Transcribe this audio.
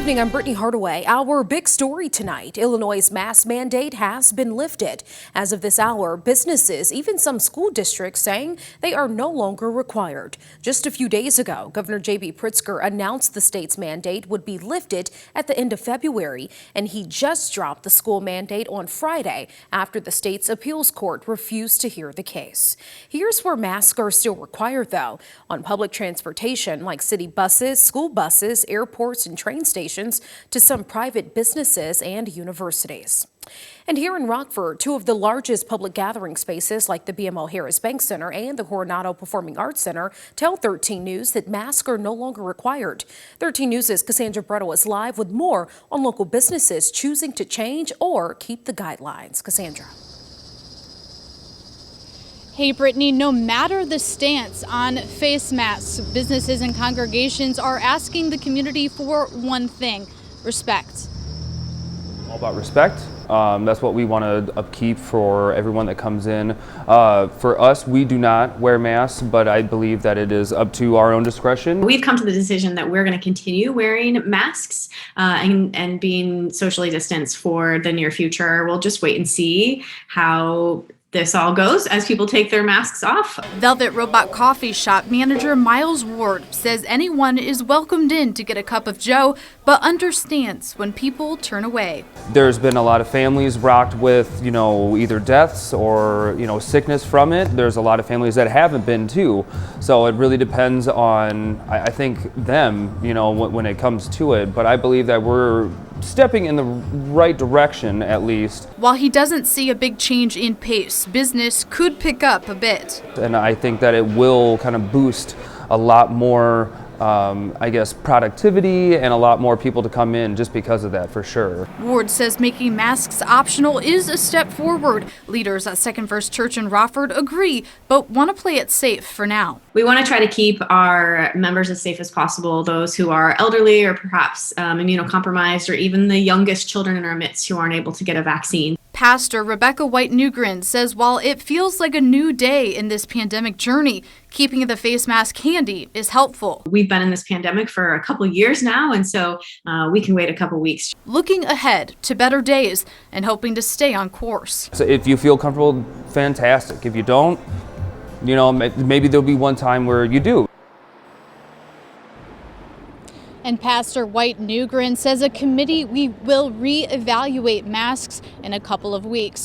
Good evening, I'm Brittany Hardaway. Our big story tonight, Illinois' mask mandate has been lifted. As of this hour, businesses, even some school districts, saying they are no longer required. Just a few days ago, Governor J.B. Pritzker announced the state's mandate would be lifted at the end of February, and he just dropped the school mandate on Friday after the state's appeals court refused to hear the case. Here's where masks are still required, though, on public transportation like city buses, school buses, airports, and train stations, to some private businesses and universities. And here in Rockford, two of the largest public gathering spaces like the BMO Harris Bank Center and the Coronado Performing Arts Center tell 13 News that masks are no longer required. 13 News' Cassandra Bretto is live with more on local businesses choosing to change or keep the guidelines. Cassandra. Hey Brittany, no matter the stance on face masks, businesses and congregations are asking the community for one thing: respect. All about respect. That's what we want to upkeep for everyone that comes in. For us, we do not wear masks, but I believe that it is up to our own discretion. We've come to the decision that we're going to continue wearing masks and being socially distanced for the near future. We'll just wait and see how this all goes as people take their masks off. Velvet Robot Coffee Shop manager Miles Ward says anyone is welcomed in to get a cup of joe, but understands when people turn away. There's been a lot of families rocked with, either deaths or, sickness from it. There's a lot of families that haven't been too. So it really depends on, I think, them, when it comes to it. But I believe that we're stepping in the right direction, at least. While he doesn't see a big change in pace, business could pick up a bit. And I think that it will kind of boost a lot more, productivity and a lot more people to come in just because of that, for sure. Ward says making masks optional is a step forward. Leaders at Second First Church in Rockford agree, but want to play it safe for now. We want to try to keep our members as safe as possible, those who are elderly or perhaps immunocompromised, or even the youngest children in our midst who aren't able to get a vaccine. Pastor Rebecca White Newgren says while it feels like a new day in this pandemic journey, keeping the face mask handy is helpful. We've been in this pandemic for a couple years now, and so we can wait a couple weeks. Looking ahead to better days and hoping to stay on course. So if you feel comfortable, fantastic. If you don't, maybe there'll be one time where you do. And Pastor White Newgren says a committee will reevaluate masks in a couple of weeks.